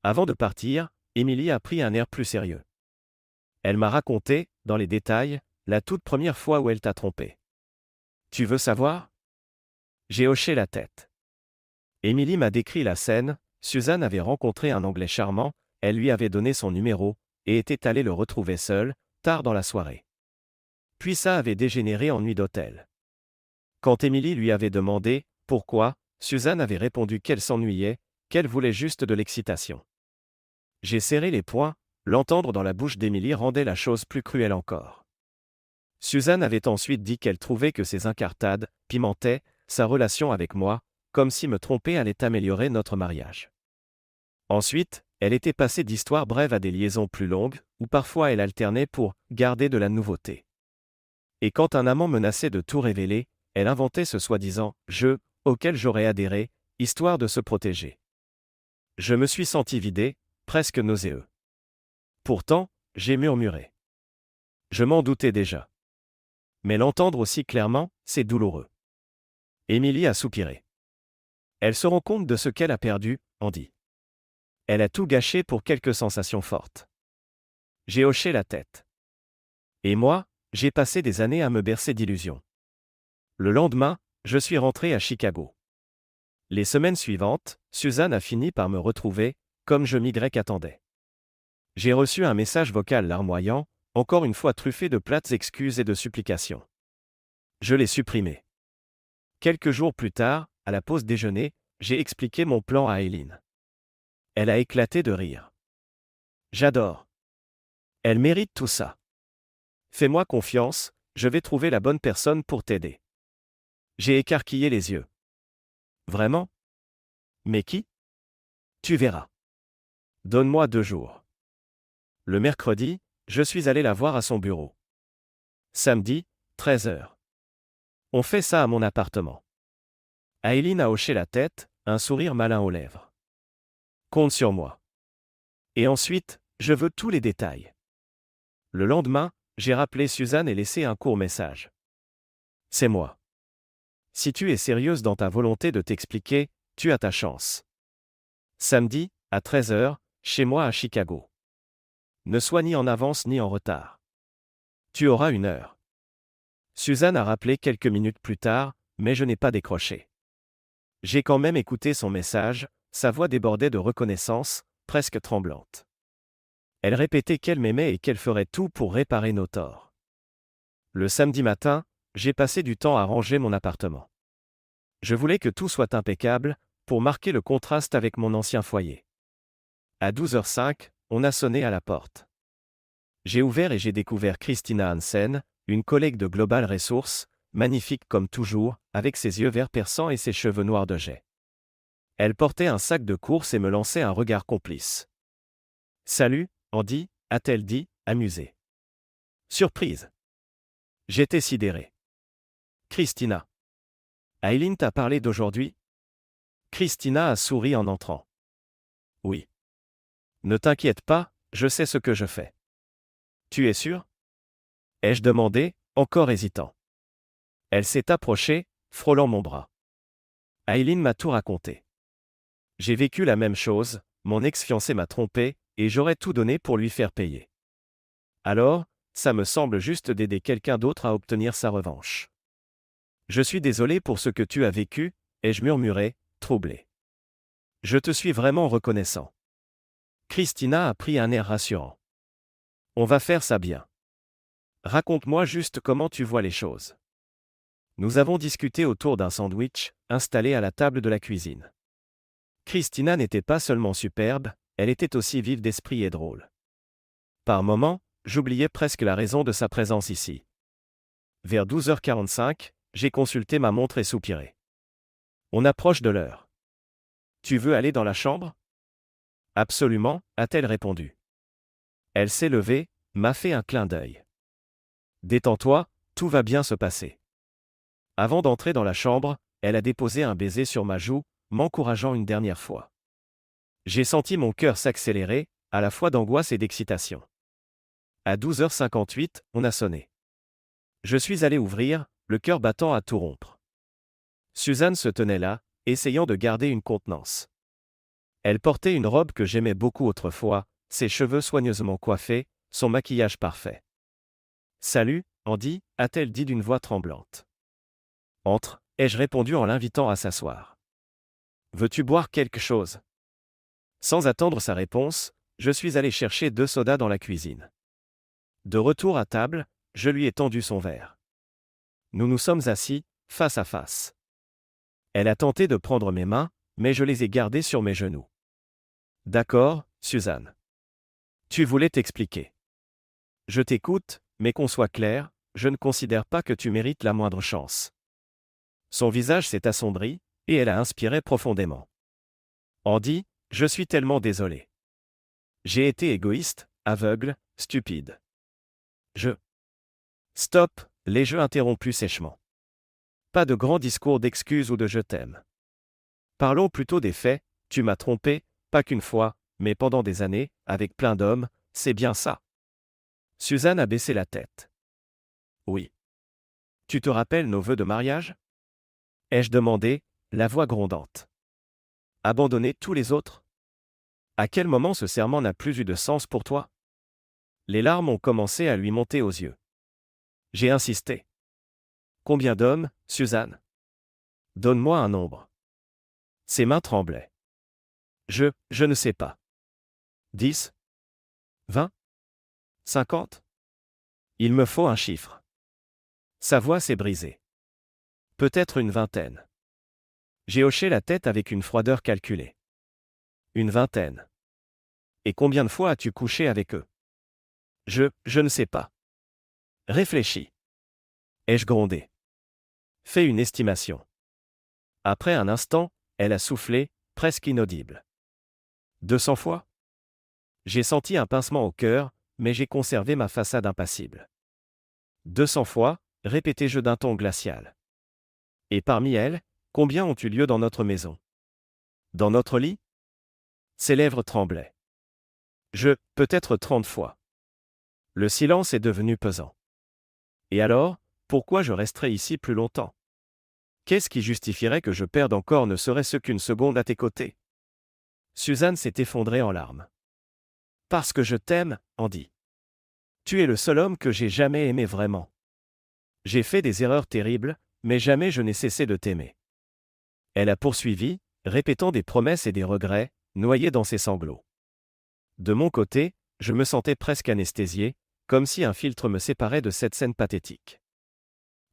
Avant de partir, Emily a pris un air plus sérieux. Elle m'a raconté, dans les détails, la toute première fois où elle t'a trompé. Tu veux savoir ? J'ai hoché la tête. Emily m'a décrit la scène. Suzanne avait rencontré un Anglais charmant, elle lui avait donné son numéro, et était allée le retrouver seul, tard dans la soirée. Puis ça avait dégénéré en nuit d'hôtel. Quand Emily lui avait demandé « Pourquoi ?», Suzanne avait répondu qu'elle s'ennuyait, qu'elle voulait juste de l'excitation. J'ai serré les poings, l'entendre dans la bouche d'Emily rendait la chose plus cruelle encore. Suzanne avait ensuite dit qu'elle trouvait que ces incartades pimentaient sa relation avec moi, comme si me tromper allait améliorer notre mariage. Ensuite, elle était passée d'histoires brèves à des liaisons plus longues, où parfois elle alternait pour garder de la nouveauté. Et quand un amant menaçait de tout révéler, elle inventait ce soi-disant « jeu » auquel j'aurais adhéré, histoire de se protéger. Je me suis senti vidé, presque nauséeux. Pourtant, j'ai murmuré. Je m'en doutais déjà. Mais l'entendre aussi clairement, c'est douloureux. Émilie a soupiré. Elle se rend compte de ce qu'elle a perdu, Andy. Elle a tout gâché pour quelques sensations fortes. J'ai hoché la tête. Et moi, j'ai passé des années à me bercer d'illusions. Le lendemain, je suis rentré à Chicago. Les semaines suivantes, Suzanne a fini par me retrouver, comme je m'y-attendais. J'ai reçu un message vocal larmoyant, encore une fois truffé de plates excuses et de supplications. Je l'ai supprimé. Quelques jours plus tard, à la pause déjeuner, j'ai expliqué mon plan à Eileen. Elle a éclaté de rire. J'adore. Elle mérite tout ça. Fais-moi confiance, je vais trouver la bonne personne pour t'aider. J'ai écarquillé les yeux. Vraiment? Mais qui? Tu verras. Donne-moi 2 jours. Le mercredi, je suis allé la voir à son bureau. Samedi, 13h. On fait ça à mon appartement. Eileen a hoché la tête, un sourire malin aux lèvres. Compte sur moi. Et ensuite, je veux tous les détails. Le lendemain, j'ai rappelé Suzanne et laissé un court message. C'est moi. Si tu es sérieuse dans ta volonté de t'expliquer, tu as ta chance. Samedi, à 13h, chez moi à Chicago. Ne sois ni en avance ni en retard. Tu auras 1 heure. Suzanne a rappelé quelques minutes plus tard, mais je n'ai pas décroché. J'ai quand même écouté son message, sa voix débordait de reconnaissance, presque tremblante. Elle répétait qu'elle m'aimait et qu'elle ferait tout pour réparer nos torts. Le samedi matin, j'ai passé du temps à ranger mon appartement. Je voulais que tout soit impeccable, pour marquer le contraste avec mon ancien foyer. À 12h05, on a sonné à la porte. J'ai ouvert et j'ai découvert Christina Hansen, une collègue de Global Resources, magnifique comme toujours, avec ses yeux verts perçants et ses cheveux noirs de jais. Elle portait un sac de course et me lançait un regard complice. « Salut, Andy », a-t-elle dit, amusée. Surprise. J'étais sidéré. Christina. Eileen t'a parlé d'aujourd'hui? Christina a souri en entrant. Oui. Ne t'inquiète pas, je sais ce que je fais. Tu es sûr? Ai-je demandé, encore hésitant. Elle s'est approchée, frôlant mon bras. Eileen m'a tout raconté. J'ai vécu la même chose, mon ex-fiancé m'a trompé, et j'aurais tout donné pour lui faire payer. Alors, ça me semble juste d'aider quelqu'un d'autre à obtenir sa revanche. Je suis désolé pour ce que tu as vécu, ai-je murmuré, troublé. Je te suis vraiment reconnaissant. Christina a pris un air rassurant. On va faire ça bien. Raconte-moi juste comment tu vois les choses. Nous avons discuté autour d'un sandwich, installé à la table de la cuisine. Christina n'était pas seulement superbe, elle était aussi vive d'esprit et drôle. Par moments, j'oubliais presque la raison de sa présence ici. Vers 12h45, j'ai consulté ma montre et soupiré. On approche de l'heure. Tu veux aller dans la chambre? Absolument, a-t-elle répondu. Elle s'est levée, m'a fait un clin d'œil. Détends-toi, tout va bien se passer. Avant d'entrer dans la chambre, elle a déposé un baiser sur ma joue, m'encourageant une dernière fois. J'ai senti mon cœur s'accélérer, à la fois d'angoisse et d'excitation. À 12h58, on a sonné. Je suis allé ouvrir, le cœur battant à tout rompre. Suzanne se tenait là, essayant de garder une contenance. Elle portait une robe que j'aimais beaucoup autrefois, ses cheveux soigneusement coiffés, son maquillage parfait. « Salut, Andy », a-t-elle dit d'une voix tremblante. « Entre », ai-je répondu en l'invitant à s'asseoir. « Veux-tu boire quelque chose ?» Sans attendre sa réponse, je suis allé chercher 2 sodas dans la cuisine. De retour à table, je lui ai tendu son verre. Nous nous sommes assis, face à face. Elle a tenté de prendre mes mains, mais je les ai gardées sur mes genoux. D'accord, Suzanne. Tu voulais t'expliquer. Je t'écoute, mais qu'on soit clair, je ne considère pas que tu mérites la moindre chance. Son visage s'est assombri, et elle a inspiré profondément. Andy, je suis tellement désolé. J'ai été égoïste, aveugle, stupide. Stop, les jeux interrompus sèchement. Pas de grands discours d'excuses ou de je t'aime. Parlons plutôt des faits, tu m'as trompé, pas qu'une fois, mais pendant des années, avec plein d'hommes, c'est bien ça. Suzanne a baissé la tête. Oui. Tu te rappelles nos vœux de mariage? Ai-je demandé, la voix grondante. Abandonner tous les autres? À quel moment ce serment n'a plus eu de sens pour toi? Les larmes ont commencé à lui monter aux yeux. J'ai insisté. Combien d'hommes, Suzanne? Donne-moi un nombre. Ses mains tremblaient. Je ne sais pas. 10? 20? 50? Il me faut un chiffre. Sa voix s'est brisée. Peut-être une vingtaine. J'ai hoché la tête avec une froideur calculée. Une vingtaine. Et combien de fois as-tu couché avec eux? Je ne sais pas. Réfléchis. Ai-je grondé? Fais une estimation. Après un instant, elle a soufflé, presque inaudible. 200 fois? J'ai senti un pincement au cœur, mais j'ai conservé ma façade impassible. 200 fois, répétai-je d'un ton glacial. Et parmi elles, combien ont eu lieu dans notre maison? Dans notre lit? Ses lèvres tremblaient. Peut-être 30 fois. Le silence est devenu pesant. Et alors, pourquoi je resterai ici plus longtemps? Qu'est-ce qui justifierait que je perde encore ne serait-ce qu'une seconde à tes côtés? Suzanne s'est effondrée en larmes. Parce que je t'aime, Andy. Tu es le seul homme que j'ai jamais aimé vraiment. J'ai fait des erreurs terribles, mais jamais je n'ai cessé de t'aimer. Elle a poursuivi, répétant des promesses et des regrets, noyés dans ses sanglots. De mon côté, je me sentais presque anesthésié, comme si un filtre me séparait de cette scène pathétique.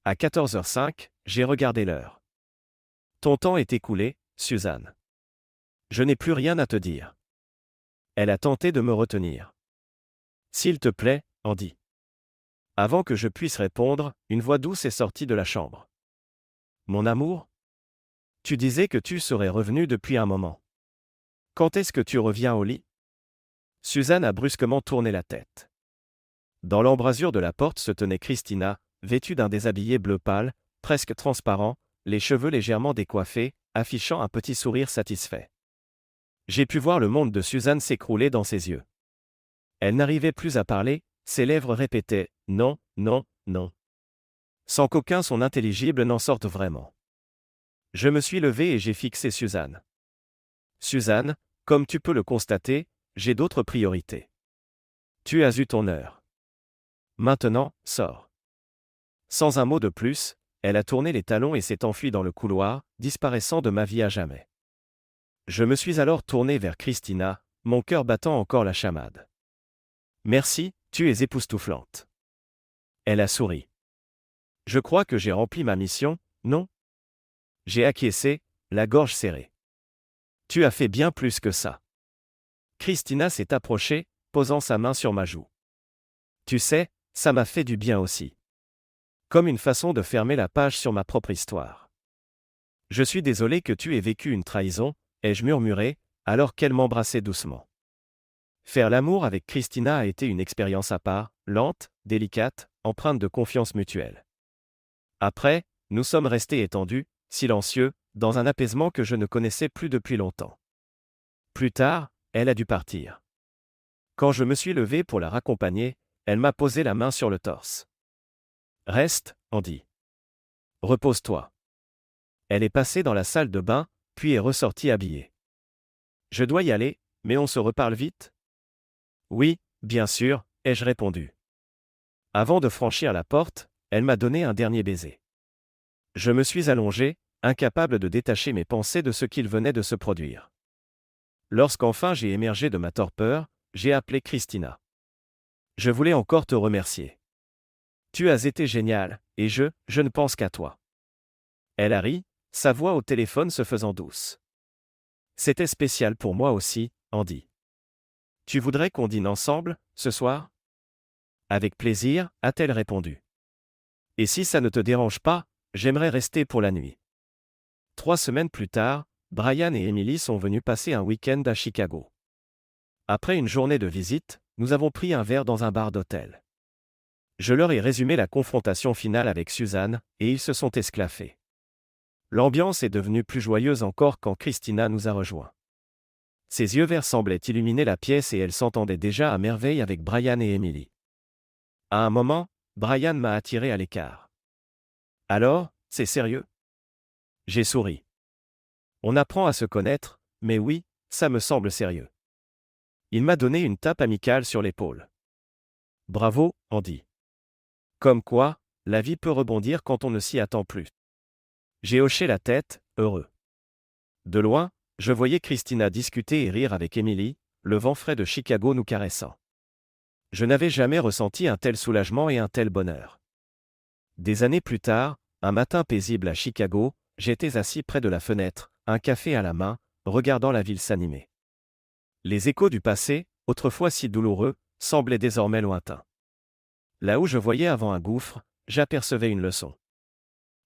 À 14h05, j'ai regardé l'heure. Ton temps est écoulé, Suzanne. Je n'ai plus rien à te dire. Elle a tenté de me retenir. S'il te plaît, Andy. Avant que je puisse répondre, une voix douce est sortie de la chambre. Mon amour? Tu disais que tu serais revenu depuis un moment. Quand est-ce que tu reviens au lit? Suzanne a brusquement tourné la tête. Dans l'embrasure de la porte se tenait Christina, vêtue d'un déshabillé bleu pâle, presque transparent, les cheveux légèrement décoiffés, affichant un petit sourire satisfait. J'ai pu voir le monde de Suzanne s'écrouler dans ses yeux. Elle n'arrivait plus à parler, ses lèvres répétaient « non, non, non », sans qu'aucun son intelligible n'en sorte vraiment. Je me suis levé et j'ai fixé Suzanne. Suzanne, comme tu peux le constater, j'ai d'autres priorités. Tu as eu ton heure. Maintenant, sors. Sans un mot de plus, elle a tourné les talons et s'est enfuie dans le couloir, disparaissant de ma vie à jamais. Je me suis alors tourné vers Christina, mon cœur battant encore la chamade. Merci, tu es époustouflante. Elle a souri. Je crois que j'ai rempli ma mission, non? J'ai acquiescé, la gorge serrée. Tu as fait bien plus que ça. Christina s'est approchée, posant sa main sur ma joue. Tu sais, ça m'a fait du bien aussi. Comme une façon de fermer la page sur ma propre histoire. Je suis désolé que tu aies vécu une trahison, ai-je murmuré, alors qu'elle m'embrassait doucement. Faire l'amour avec Christina a été une expérience à part, lente, délicate, empreinte de confiance mutuelle. Après, nous sommes restés étendus, silencieux, dans un apaisement que je ne connaissais plus depuis longtemps. Plus tard, elle a dû partir. Quand je me suis levé pour la raccompagner, elle m'a posé la main sur le torse. Reste, Andy. Repose-toi. Elle est passée dans la salle de bain, puis est ressortie habillée. Je dois y aller, mais on se reparle vite? Oui, bien sûr, ai-je répondu. Avant de franchir la porte, elle m'a donné un dernier baiser. Je me suis allongé, incapable de détacher mes pensées de ce qu'il venait de se produire. Lorsqu'enfin j'ai émergé de ma torpeur, j'ai appelé Christina. Je voulais encore te remercier. Tu as été génial, et je ne pense qu'à toi. Elle a ri, sa voix au téléphone se faisant douce. C'était spécial pour moi aussi, Andy. Tu voudrais qu'on dîne ensemble, ce soir? Avec plaisir, a-t-elle répondu. Et si ça ne te dérange pas, j'aimerais rester pour la nuit. 3 semaines plus tard, Brian et Emily sont venus passer un week-end à Chicago. Après une journée de visite, nous avons pris un verre dans un bar d'hôtel. Je leur ai résumé la confrontation finale avec Suzanne, et ils se sont esclaffés. L'ambiance est devenue plus joyeuse encore quand Christina nous a rejoints. Ses yeux verts semblaient illuminer la pièce et elle s'entendait déjà à merveille avec Brian et Emily. À un moment, Brian m'a attiré à l'écart. Alors, c'est sérieux? J'ai souri. On apprend à se connaître, mais oui, ça me semble sérieux. Il m'a donné une tape amicale sur l'épaule. Bravo, Andy. Comme quoi, la vie peut rebondir quand on ne s'y attend plus. J'ai hoché la tête, heureux. De loin, je voyais Christina discuter et rire avec Emily, le vent frais de Chicago nous caressant. Je n'avais jamais ressenti un tel soulagement et un tel bonheur. Des années plus tard, un matin paisible à Chicago, j'étais assis près de la fenêtre, un café à la main, regardant la ville s'animer. Les échos du passé, autrefois si douloureux, semblaient désormais lointains. Là où je voyais avant un gouffre, j'apercevais une leçon.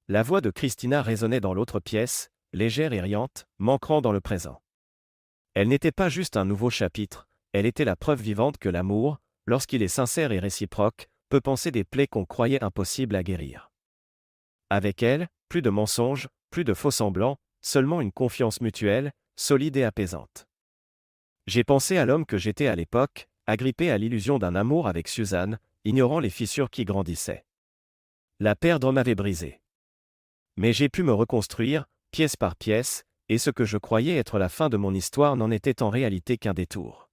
La voix de Christina résonnait dans l'autre pièce, légère et riante, m'ancrant dans le présent. Elle n'était pas juste un nouveau chapitre, elle était la preuve vivante que l'amour, lorsqu'il est sincère et réciproque, peut panser des plaies qu'on croyait impossibles à guérir. Avec elle, plus de mensonges, plus de faux-semblants, seulement une confiance mutuelle, solide et apaisante. J'ai pensé à l'homme que j'étais à l'époque, agrippé à l'illusion d'un amour avec Suzanne, ignorant les fissures qui grandissaient. La perdre m'avait brisé. Mais j'ai pu me reconstruire, pièce par pièce, et ce que je croyais être la fin de mon histoire n'en était en réalité qu'un détour.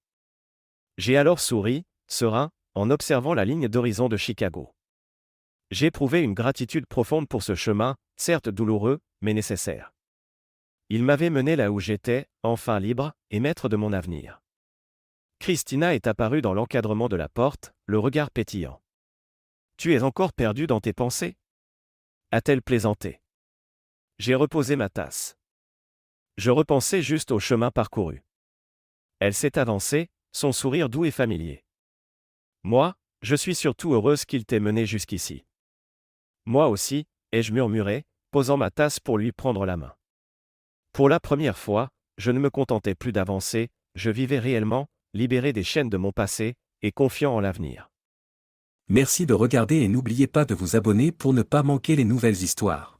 J'ai alors souri, serein, en observant la ligne d'horizon de Chicago. J'éprouvais une gratitude profonde pour ce chemin, certes douloureux, mais nécessaire. Il m'avait mené là où j'étais, enfin libre, et maître de mon avenir. Christina est apparue dans l'encadrement de la porte, le regard pétillant. « Tu es encore perdu dans tes pensées ?» a-t-elle plaisanté. J'ai reposé ma tasse. Je repensais juste au chemin parcouru. Elle s'est avancée, son sourire doux et familier. Moi, je suis surtout heureuse qu'il t'ait mené jusqu'ici. Moi aussi, ai-je murmuré, posant ma tasse pour lui prendre la main. Pour la première fois, je ne me contentais plus d'avancer, je vivais réellement, libéré des chaînes de mon passé, et confiant en l'avenir. Merci de regarder et n'oubliez pas de vous abonner pour ne pas manquer les nouvelles histoires.